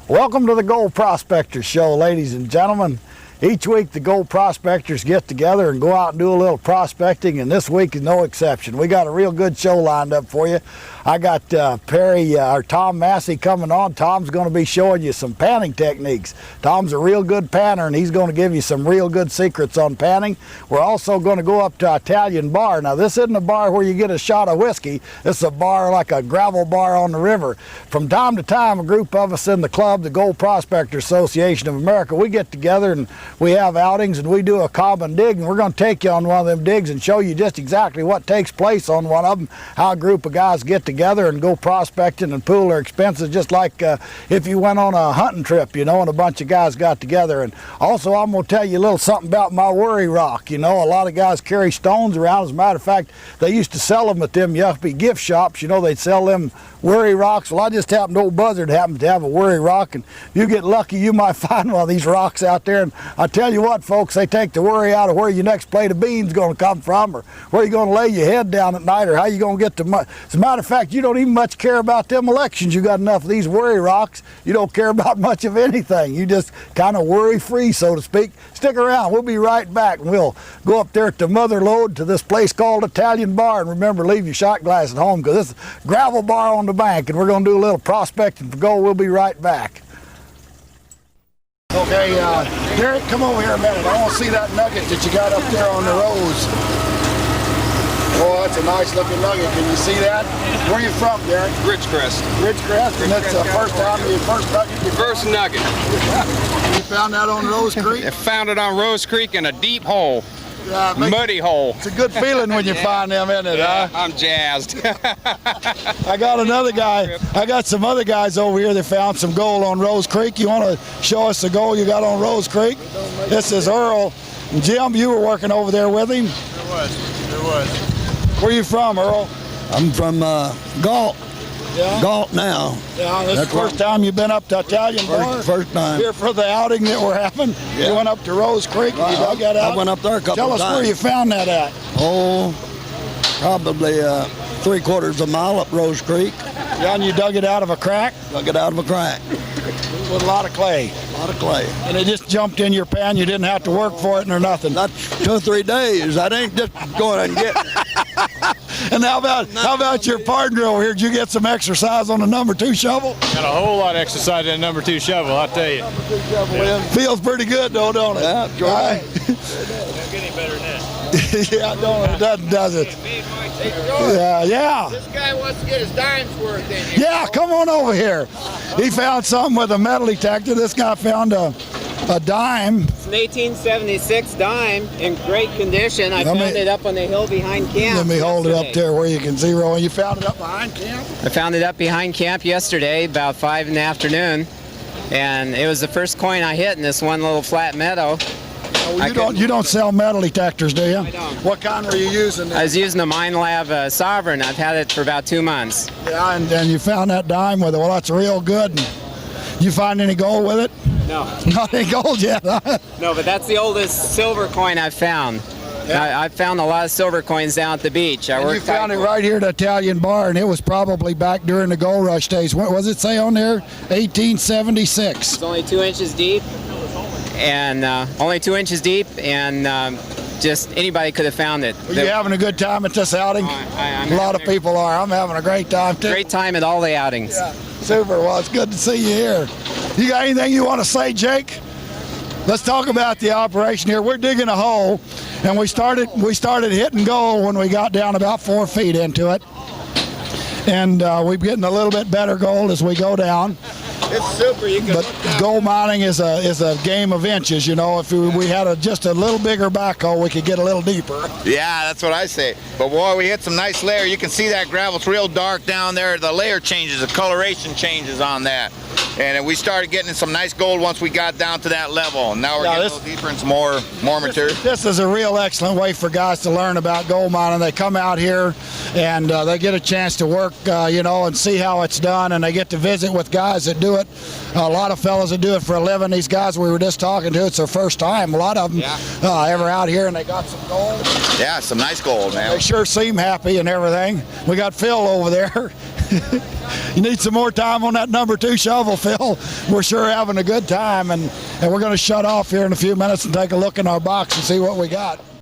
Welcome to the Gold Prospectors Show, ladies and gentlemen. Each week the gold prospectors get together and go out and do a little prospecting, and this week is no exception. We got a real good show lined up for you. I got Tom Massie coming on. Tom's going to be showing you some panning techniques. Tom's a real good panner, and he's going to give you some real good secrets on panning. We're also going to go up to Italian Bar. Now, this isn't a bar where you get a shot of whiskey. This is a bar like a gravel bar on the river. From time to time, a group of us in the club, the Gold Prospector Association of America, we get together and we have outings and we do a common dig, and we're going to take you on one of them digs and show you just exactly what takes place on one of them, how a group of guys get together and go prospecting and pool their expenses, just like if you went on a hunting trip, you know, and a bunch of guys got together. And also, I'm going to tell you a little something about my worry rock. You know, a lot of guys carry stones around. As a matter of fact, they used to sell them at them yuppie gift shops. You know, they'd sell them worry rocks. Well, I just happened, old Buzzard happened to have a worry rock, and if you get lucky, you might find one of these rocks out there. And I tell you what, folks, they take the worry out of where your next plate of beans going to come from, or where you're going to lay your head down at night, or how you going to get to money. As a matter of fact, you don't even much care about them elections. You got enough of these worry rocks. You don't care about much of anything. You just kind of worry free, so to speak. Stick around. We'll be right back, and we'll go up there at the Motherlode to this place called Italian Bar. And remember, leave your shot glass at home, because it's a gravel bar on the bank, and we're going to do a little prospecting for gold. We'll be right back. Okay, Derek, come over here a minute. I want to see that nugget that you got up there on the rose. Oh, that's a nice looking nugget. Can you see that? Where are you from, Derek? Ridgecrest. Ridgecrest, and that's the first time, your first nugget? First nugget. You found that on Rose Creek? I found it on Rose Creek in a deep hole. Muddy hole. It's a good feeling when you find them, isn't it, yeah, huh? I'm jazzed. I got another guy. I got some other guys over here that found some gold on Rose Creek. You want to show us the gold you got on Rose Creek? This is Earl. Jim, you were working over there with him? There was. Where are you from, Earl? I'm from Galt. Yeah? Galt now. Yeah, this is the first time you've been up to Italian Bar? First time. Here for the outing that we're having? Yeah. You went up to Rose Creek and you dug that out? I went up there a couple Tell of times. us where you found that at. Oh, probably 3/4 of a mile up Rose Creek. Yeah, and you dug it out of a crack? Dug it out of a crack. With a lot of clay. A lot of clay. And it just jumped in your pan? You didn't have to work for it or nothing? Not 2 or 3 days. I ain't just going and getting it. And how about your partner over here? Did you get some exercise on the number 2 shovel? Got a whole lot of exercise in the number 2 shovel, I'll tell you. Feels pretty good though, don't it? Yeah, sure. Right. Don't get any better than that. Yeah, no, it doesn't, does it? Yeah. This guy wants to get his dime's worth in here. Yeah, come on over here. He found something with a metal detector. This guy found a dime. It's an 1876 dime in great condition. I found it up on the hill behind camp. Let me hold it up there where you can see, Roy. You found it up behind camp? I found it up behind camp yesterday, about 5 in the afternoon. And it was the first coin I hit in this one little flat meadow. You don't sell metal detectors, do you? I don't. What kind were you using? I was using the Mine Lab Sovereign. I've had it for about 2 months. Yeah, and you found that dime with it. Well, that's real good. And you find any gold with it? No. Not any gold yet, huh? No, but that's the oldest silver coin I've found. Yeah. I've found a lot of silver coins down at the beach. You found it right here at Italian Bar, and it was probably back during the gold rush days. What was it say on there? 1876. It's only 2 inches deep. And only 2 inches deep, and just anybody could have found it. Are you having a good time at this outing? I'm a lot of people are. I'm having a great time too. Great time at all the outings. Yeah, super. Well, it's good to see you here. You got anything you want to say, Jake? Let's talk about the operation here. We're digging a hole, and we started hitting gold when we got down about 4 feet into it, and we're getting a little bit better gold as we go down. It's super. You can But gold mining is a game of inches. You know, if we had just a little bigger backhoe, we could get a little deeper. Yeah, that's what I say. But boy, we hit some nice layer. You can see that gravel's real dark down there. The layer changes, the coloration changes on that. And we started getting some nice gold once we got down to that level. And now we're getting a little deeper and some more material. This is a real excellent way for guys to learn about gold mining. They come out here and they get a chance to work, and see how it's done. And they get to visit with guys that do it. A lot of fellas that do it for a living. These guys we were just talking to, it's their first time. A lot of them ever out here, and they got some gold. Yeah, some nice gold, man. They sure seem happy and everything. We got Phil over there. You need some more time on that number 2 shovel, Phil. We're sure having a good time, and we're going to shut off here in a few minutes and take a look in our box and see what we got.